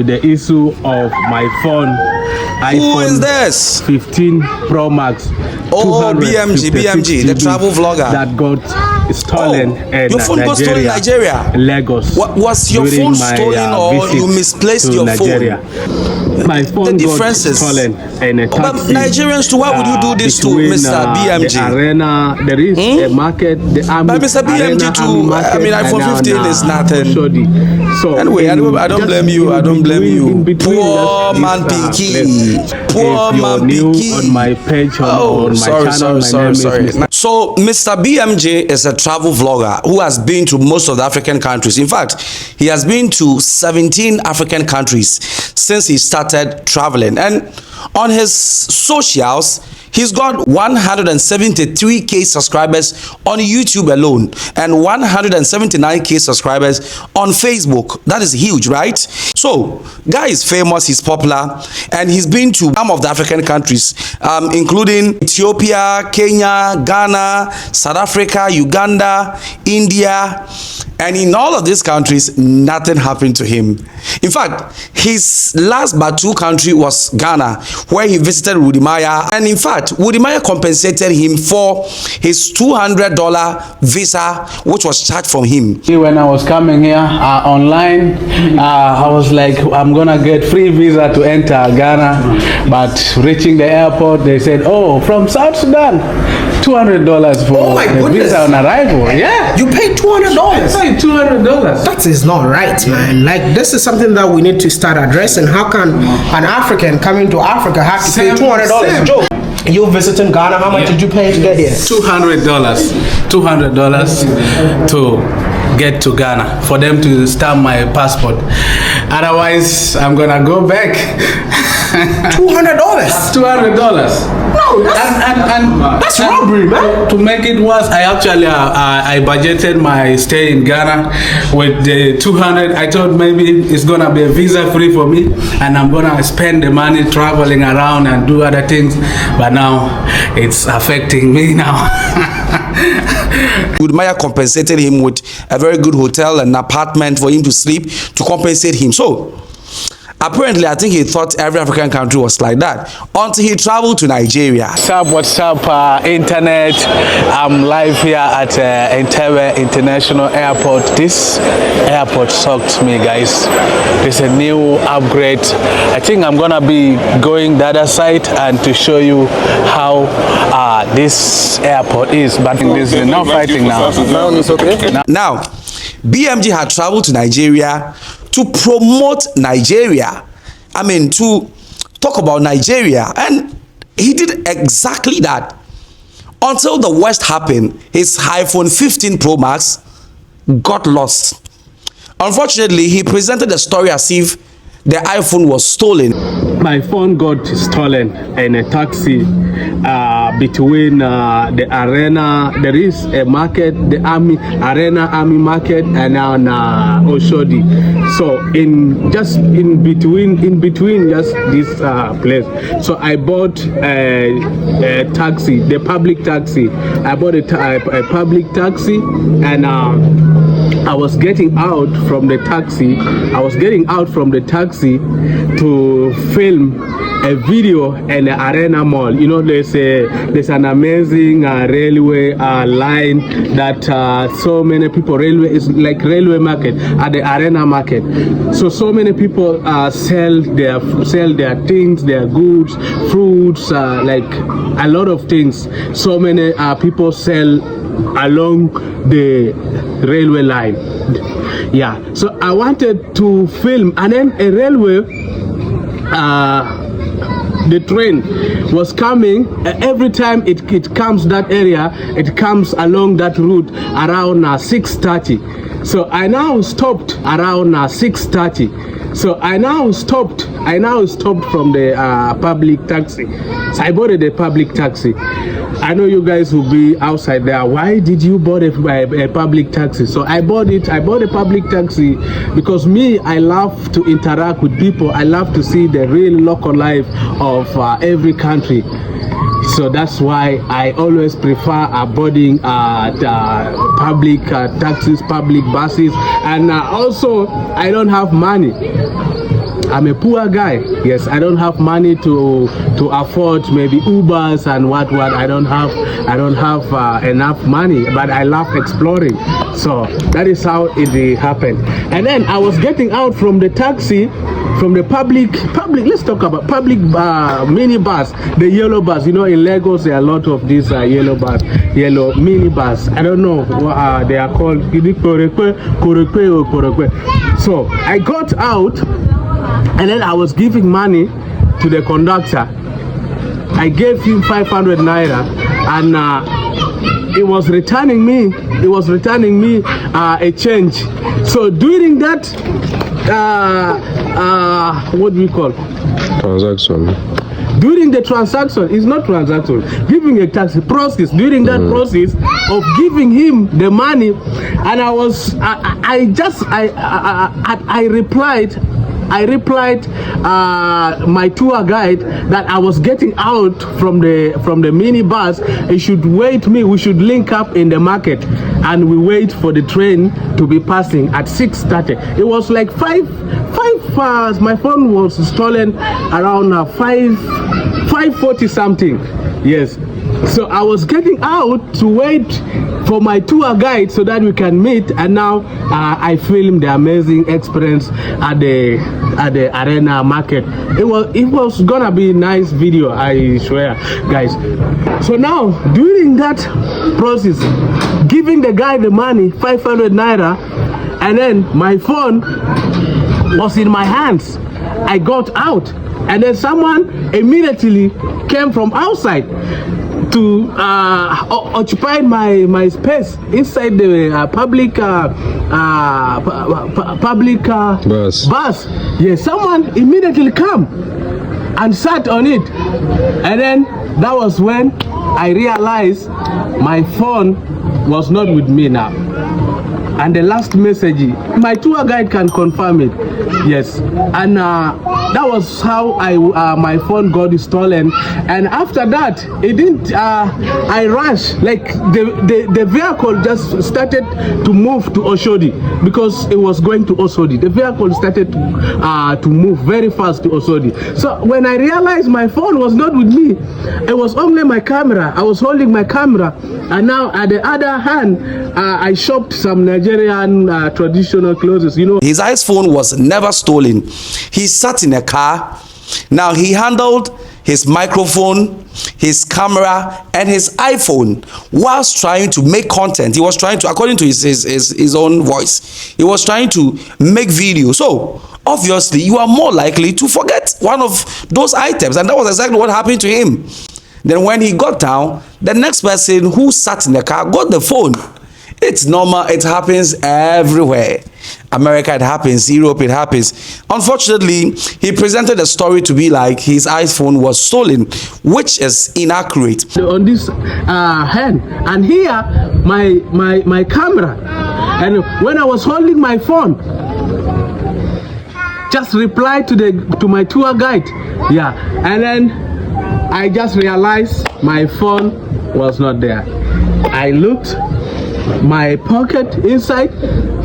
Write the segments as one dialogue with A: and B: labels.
A: The issue of my phone.
B: Who is this?
A: 15 Pro Max.
B: Oh, BMG, the travel vlogger.
A: That got stolen in
B: your phone got stolen in Nigeria?
A: Lagos.
B: Was your phone stolen or you misplaced your
A: Nigeria.
B: phone?
A: My phone got stolen in a taxi.
B: But Nigerians, why would you do this to Mr. BMG?
A: The arena, there is a market. The army,
B: but Mr. BMG too, I mean, iPhone 15 is nothing. So anyway, I don't blame you. I don't blame you. Poor man Pinky. Poor man Pinky.
A: On my page, on my channel, sorry.
B: So Mr. BMJ is a travel vlogger who has been to most of the African countries. In fact, he has been to 17 African countries since he started traveling. And on his socials, he's got 173k subscribers on YouTube alone and 179k subscribers on Facebook. That is huge, right? So, guy is famous, he's popular, and he's been to some of the African countries, including Ethiopia, Kenya, Ghana, South Africa, Uganda, India. And in all of these countries, nothing happened to him. In fact, his last but two country was Ghana, where he visited Wudimaya. And in fact, Wudimaya compensated him for his $200 visa, which was charged from him.
A: When I was coming here online, I was like, I'm gonna get free visa to enter Ghana. But reaching the airport, they said, oh, from South Sudan, $200 for the visa on arrival. Yeah.
C: You paid $200?
A: I paid $200.
C: That is not right, man. Like, this is something that we need to start addressing. How can an African coming to Africa have to pay $200? Joe, you visiting Ghana, how much did you pay to get here?
A: $200 to get to Ghana, for them to stamp my passport. Otherwise, I'm gonna go back.
C: $200?
A: $200.
C: No, that's robbery, man.
A: To make it worse, I actually I budgeted my stay in Ghana with the 200. I thought maybe it's gonna be a visa free for me, and I'm gonna spend the money traveling around and do other things. But now it's affecting me now.
B: Wudimaya compensated him with a very good hotel and apartment for him to sleep to compensate him. So apparently, I think he thought every African country was like that until he traveled to Nigeria.
A: What's up, internet? I'm live here at Entebbe International Airport. This airport shocked me, guys. There's a new upgrade. I think I'm gonna be going the other side and to show you how this airport is. But there's no fighting now.
B: Now, BMG had traveled to Nigeria to promote Nigeria. I mean, to talk about Nigeria. And he did exactly that. Until the worst happened, his iPhone 15 Pro Max got lost. Unfortunately, he presented the story as if the iPhone was stolen. My phone got stolen in a taxi between the arena. There is a market, the army market, and on Oshodi. So in between just this place. So I bought a taxi, the public taxi. I bought a public taxi, and I was getting out from the taxi. To film a video in the Arena Mall. You know, there's an amazing railway line that so many people, railway is like railway market at the Arena market. So many people sell their things, their goods, fruits, like a lot of things. So many people sell along the railway line. Yeah, so I wanted to film, and then a railway, the train was coming. Every time it comes that area, it comes along that route around 6:30. So I now stopped around 6:30. So I now stopped from the public taxi. So I bought a public taxi. I know you guys will be outside there. Why did you bought a public taxi? So I bought a public taxi because me, I love to interact with people. I love to see the real local life of every country. So that's why I always prefer boarding the public taxis, public buses, and also I don't have money.
A: I'm a poor guy. Yes, I don't have money to afford maybe Ubers and what. I don't have enough money, but I love exploring. So that is how it happened. And then I was getting out from the taxi, from the public. Let's talk about public mini bus, the yellow bus. You know, in Lagos there are a lot of these yellow mini bus. I don't know what they are called. So I got out, and then I was giving money to the conductor. I gave him 500 naira, and it was returning me a change. So during that what do we call
D: transaction?
A: During the transaction, it's not transaction, giving a taxi process, during that process of giving him the money, and I replied my tour guide that I was getting out from the mini bus. He should wait me. We should link up in the market, and we wait for the train to be passing at 6:30. It was like 5 hours. My phone was stolen around 5:40 something. Yes. So I was getting out to wait for my tour guide so that we can meet, and now I filmed the amazing experience at the arena market. It was gonna be a nice video, I swear, guys. So now during that process, giving the guy the money, 500 naira, and then my phone was in my hands. I got out, and then someone immediately came from outside to occupy my space inside the public bus. Yes, someone immediately come and sat on it, and then that was when I realized my phone was not with me now. And the last message, my tour guide can confirm it. Yes, and that was how my phone got stolen. And after that, it didn't. I rushed, like the vehicle just started to move to Oshodi because it was going to Oshodi. The vehicle started to move very fast to Oshodi. So when I realized my phone was not with me, it was only my camera. I was holding my camera, and now at the other hand, I shopped some Nigerian traditional clothes. You know,
B: his iPhone was never stolen. He sat in a car. Now he handled his microphone, his camera, and his iPhone whilst trying to make content. He was trying to, according to his own voice, he was trying to make video. So obviously you are more likely to forget one of those items, and that was exactly what happened to him. Then when he got down, the next person who sat in the car got the phone. It's normal. It happens everywhere. America, it happens. Europe, it happens. Unfortunately, he presented a story to be like his iPhone was stolen, which is inaccurate.
A: On this hand, and here my camera, and when I was holding my phone, just replied to my tour guide. Yeah, and then I just realized my phone was not there. I looked my pocket, inside,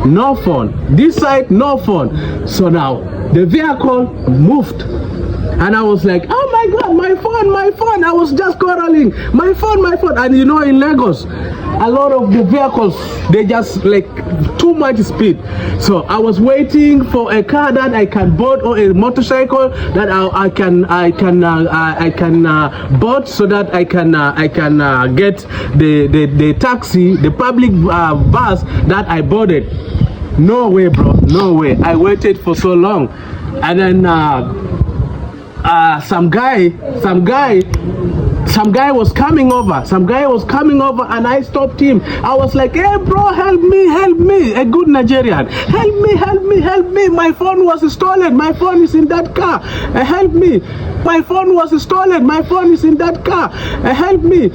A: no phone, this side, no phone. So now the vehicle moved, and I was like, oh my god, my phone. I was just quarreling, my phone. And you know, in Lagos, a lot of the vehicles, they just like too much speed. So I was waiting for a car that I can board, or a motorcycle that I can board, so that I can get the taxi, the public bus that I boarded. No way, bro, no way. I waited for so long, and then some guy was coming over. And I stopped him. I was like, hey bro, help me, a good Nigerian. Help me. My phone was stolen. My phone is in that car. Help me. My phone was stolen. My phone is in that car. Help me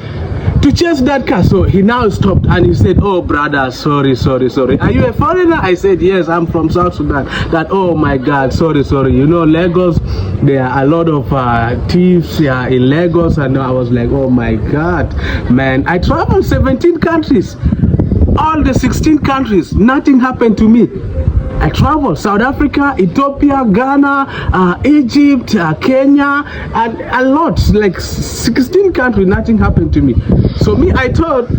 A: to chase that car. So he now stopped, and he said, oh brother, sorry. Are you a foreigner? I said, yes, I'm from South Sudan. That, oh my god, sorry. You know, Lagos, there are a lot of thieves here in Lagos. And I was like, oh my god, man, I traveled 17 countries, all the 16 countries, nothing happened to me. I traveled South Africa, Ethiopia, Ghana, Egypt, Kenya, and a lot, like 16 countries. Nothing happened to me. So me, I thought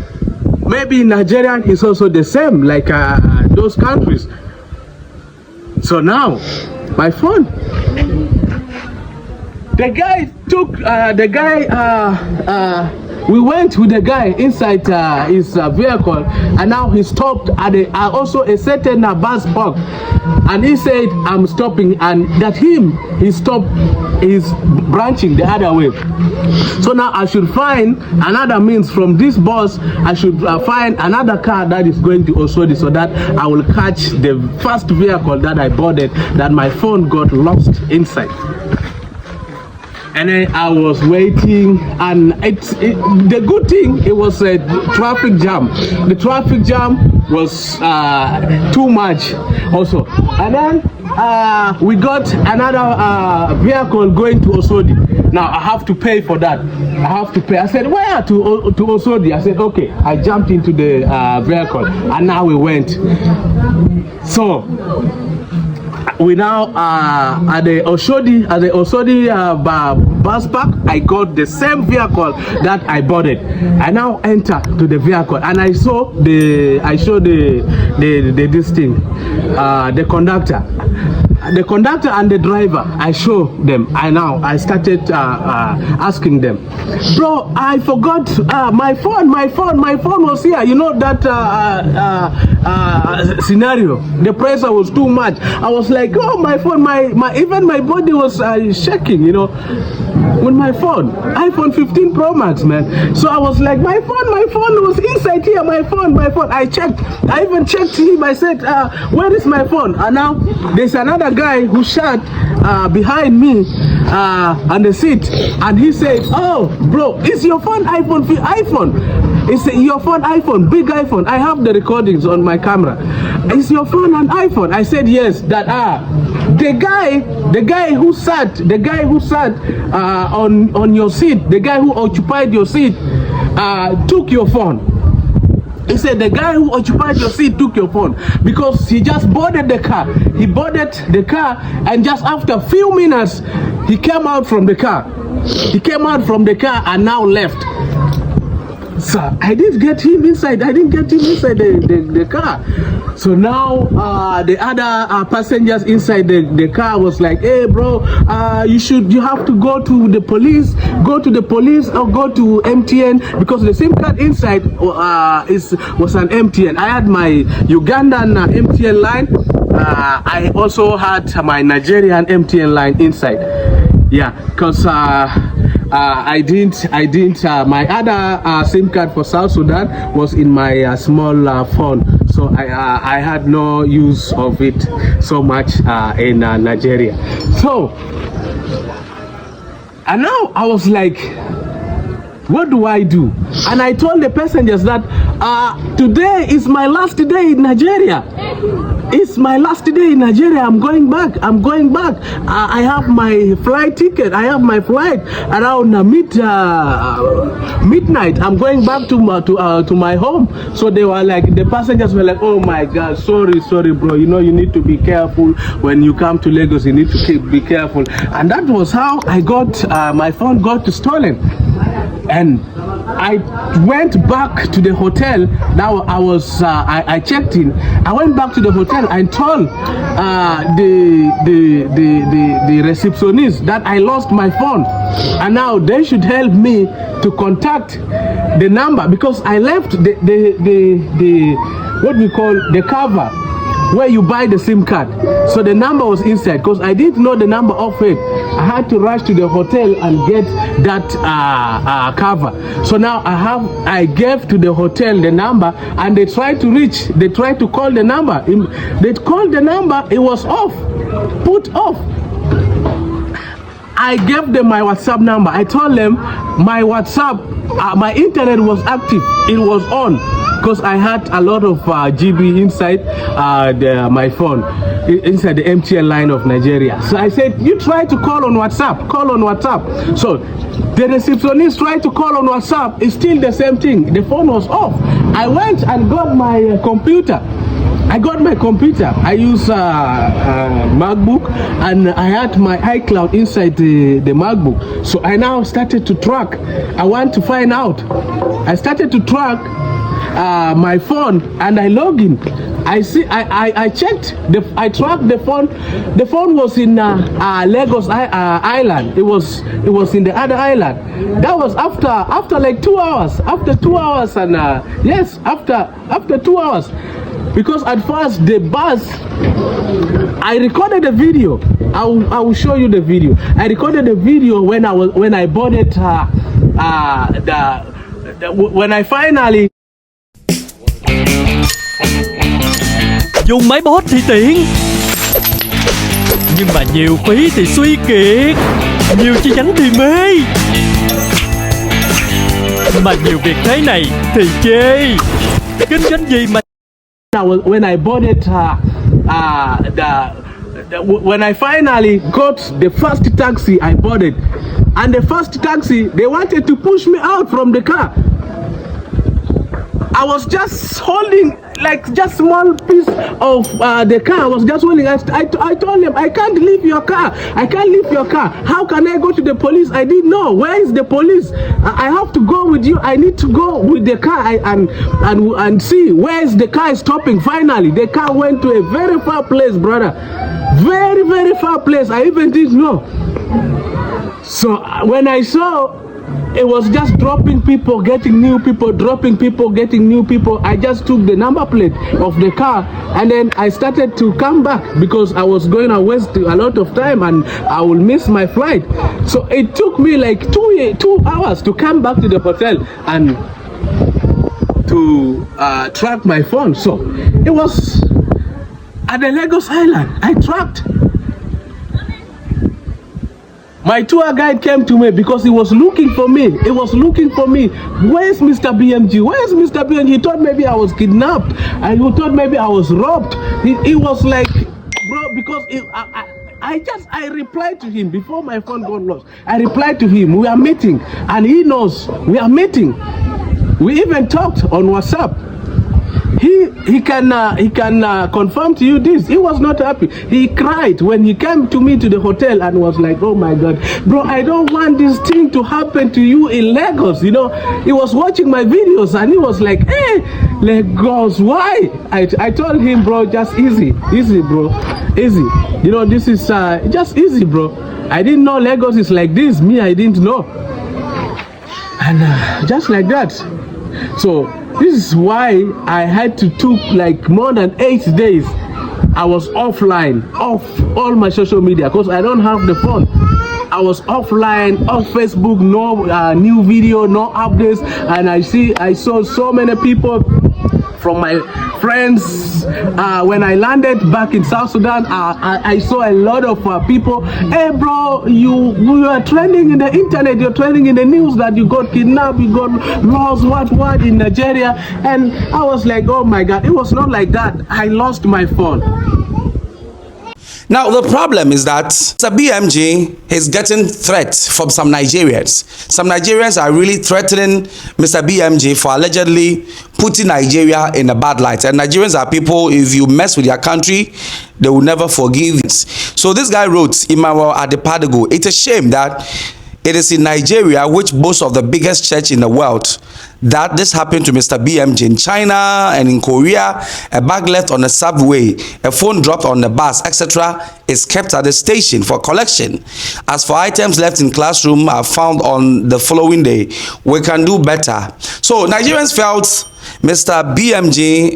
A: maybe Nigerian is also the same, like those countries. So now, my phone. The guy took we went with the guy inside his vehicle, and now he stopped at also a certain bus park, and he said, I'm stopping, and that he stopped, he's branching the other way. So now I should find another means from this bus. I should find another car that is going to Osodi, so that I will catch the first vehicle that I boarded, that my phone got lost inside. And then I was waiting, and the good thing, it was a traffic jam. The traffic jam was too much also. And then we got another vehicle going to Osodi. Now I have to pay for that. I have to pay. I said, where to Osodi? I said, okay. I jumped into the vehicle, and now we went. So we now at the Osodi bus park. I got the same vehicle that I bought it. I now enter to the vehicle, and I showed this thing, the conductor and the driver. I show them. I started asking them, bro, I forgot my phone was here. You know that scenario, the pressure was too much. I was like, oh, my phone, even my body was shaking, you know, with my phone, iPhone 15 Pro Max, man. So I was like, my phone was inside here, my phone. I even checked him. I said, where is my phone? And now there's another guy who sat behind me on the seat, and he said, oh, bro, is your phone iPhone? It's your phone iPhone, big iPhone. I have the recordings on my camera. Is your phone an iPhone? I said yes. That the guy who sat on your seat, the guy who occupied your seat, took your phone. He said the guy who occupied your seat took your phone because he just boarded the car. He boarded the car, and just after a few minutes, he came out from the car. And now left. So I didn't get him inside. The car. So now the other passengers inside the car was like, hey bro, you have to go to the police or go to MTN, because the SIM card inside was an MTN. I had my Ugandan MTN line. I also had my Nigerian MTN line inside. Yeah, because I didn't. My other SIM card for South Sudan was in my small phone, so I had no use of it so much in Nigeria. So, and now I was like, what do I do? And I told the passengers that today is my last day in Nigeria. It's my last day in Nigeria. I'm going back. I have my flight ticket. I have my flight around midnight. I'm going back to my home. So they were like, the passengers were like, oh my God, sorry bro. You know, you need to be careful when you come to Lagos. You need to be careful. And that was how I got my phone got stolen. And I went back to the hotel. Now I checked in. I went back to the hotel and told the receptionist that I lost my phone, and now they should help me to contact the number, because I left the what we call the cover where you buy the SIM card. So the number was inside, because I didn't know the number of it. I had to rush to the hotel and get that cover. So now I gave to the hotel the number, and they tried to call the number. They called the number, it was off, put off. I gave them my WhatsApp number. I told them my WhatsApp, my internet was active, it was on, because I had a lot of GB inside my phone, inside the MTN line of Nigeria. So I said, you try to call on WhatsApp. So the receptionist tried to call on WhatsApp. It's still the same thing. The phone was off. I went and got my computer. I got my computer. I use MacBook, and I had my iCloud inside the MacBook. So I now started to track. I want to find out. I started to track my phone, and I log in. I checked. I tracked the phone. The phone was in Lagos Island. It was in the other island. That was after like 2 hours. After 2 hours, and yes, after 2 hours. Because at first the bus, I recorded a video. I will show you the video. I recorded a video when I boarded when I finally.
D: Dùng máy bot thì tiện, nhưng mà nhiều phí thì suy kiệt, nhiều chi nhánh thì mê, mà nhiều việc thế này thì chê. Kinh doanh gì mà.
A: When I boarded when I finally got the first taxi I boarded, and the first taxi, they wanted to push me out from the car. I was just holding like just small piece of the car. I was just holding. I told them, I can't leave your car. I can't leave your car. How can I go to the police? I didn't know. Where is the police? I have to go with you. I need to go with the car and see where is the car stopping. Finally, the car went to a very far place, brother. Very, very far place. I even didn't know. So when I saw, it was just dropping people, getting new people, dropping people, getting new people. I just took the number plate of the car, and then I started to come back because I was going to waste a lot of time and I will miss my flight. So it took me like 2 hours to come back to the hotel and to track my phone. So it was at the Lagos Island. I tracked. My tour guide came to me because he was looking for me. He was looking for me. Where's Mr. BMG? Where's Mr. BMG? He thought maybe I was kidnapped. And he thought maybe I was robbed. He was like, bro, because I replied to him before my phone got lost. I replied to him, we are meeting. And he knows we are meeting. We even talked on WhatsApp. He can confirm to you this. He was not happy. He cried when he came to me to the hotel and was like, oh my God, bro, I don't want this thing to happen to you in Lagos. You know, he was watching my videos and he was like, hey, Lagos, why? I told him, bro, just easy, bro, easy. You know, this is just easy, bro. I didn't know Lagos is like this. Me, I didn't know. And just like that. So this is why I had to took like more than 8 days. I was offline, off all my social media because I don't have the phone. I was offline, off Facebook, no new video, no updates, and I saw so many people from my friends. When I landed back in South Sudan, I saw a lot of people. Hey, bro, you are trending in the internet. You're trending in the news that you got kidnapped, you got lost, what in Nigeria. And I was like, oh my God, it was not like that. I lost my phone.
B: Now, the problem is that Mr. BMG is getting threats from some Nigerians. Some Nigerians are really threatening Mr. BMG for allegedly putting Nigeria in a bad light. And Nigerians are people, if you mess with their country, they will never forgive it. So this guy wrote, Immanuel Adepadigo, it's a shame that it is in Nigeria, which boasts of the biggest church in the world, that this happened to Mr. BMG. In China and in Korea, a bag left on the subway, a phone dropped on the bus, etc. is kept at the station for collection. As for items left in classroom are found on the following day. We can do better. So Nigerians felt Mr. BMG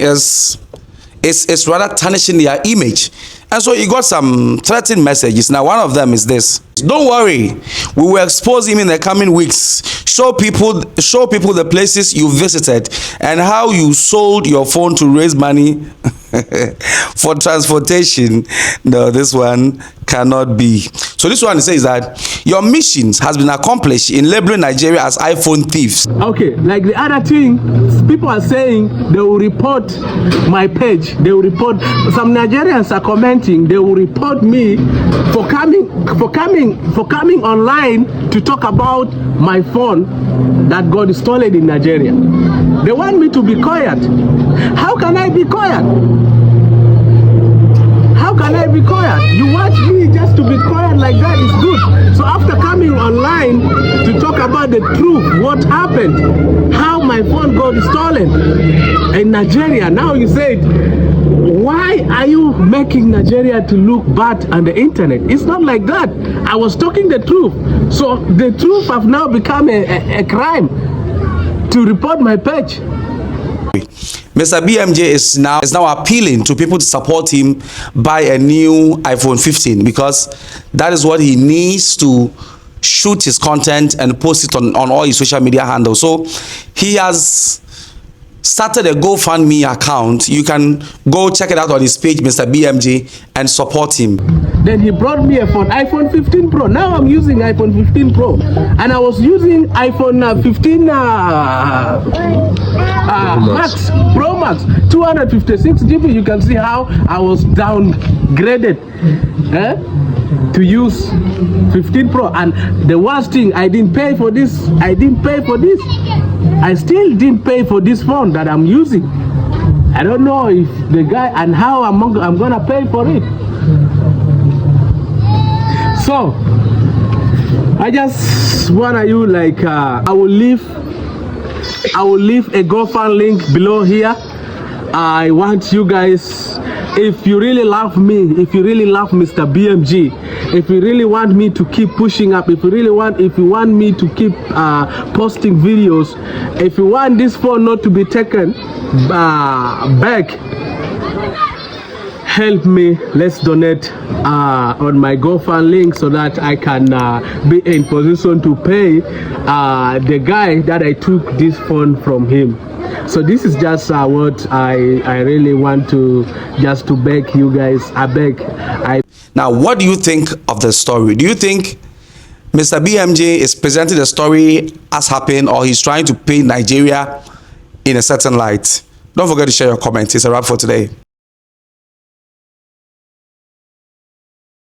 B: is rather tarnishing their image. And so he got some threatening messages. Now, one of them is this: don't worry, we will expose him in the coming weeks. Show people the places you visited and how you sold your phone to raise money for transportation. No, this one cannot be. So this one says that your missions has been accomplished in labeling Nigeria as iPhone thieves.
A: Okay, like the other thing, people are saying they will report my page. They will report. Some Nigerians are commenting. They will report me for coming online to talk about my phone that got stolen in Nigeria. They want me to be quiet. How can I be quiet?
C: be quiet. You watch me just to be quiet like that is good. So after coming online to talk about the truth, what happened, how my phone got stolen in Nigeria, now you said, why are you making Nigeria to look bad on the internet? It's not like that. I was talking the truth. So the truth have now become a crime to report my page.
B: Mr. BMJ is now appealing to people to support him buy a new iPhone 15 because that is what he needs to shoot his content and post it on all his social media handles. So he has started a GoFundMe account. You can go check it out on his page, Mr. BMJ, and support him.
C: Then he brought me a phone, iPhone 15 Pro. Now I'm using iPhone 15 Pro. And I was using iPhone 15 Max, Pro Max, 256 GB. You can see how I was downgraded to use 15 Pro. And the worst thing, I didn't pay for this. I still didn't pay for this phone that I'm using. I don't know if the guy and how I'm gonna pay for it. So I just wanna you like I will leave a GoFundMe link below here. I want you guys, if you really love me, if you really love Mr. BMG, if you really want me to keep pushing up, if you want me to keep posting videos, if you want this phone not to be taken back, help me. Let's donate on my GoFundMe link so that I can be in position to pay the guy that I took this phone from him. So this is just what I really want to just to beg you guys.
B: Now, what do you think of the story? Do you think Mr. BMJ is presenting the story as happened, or he's trying to paint Nigeria in a certain light? Don't forget to share your comments. It's a wrap for today.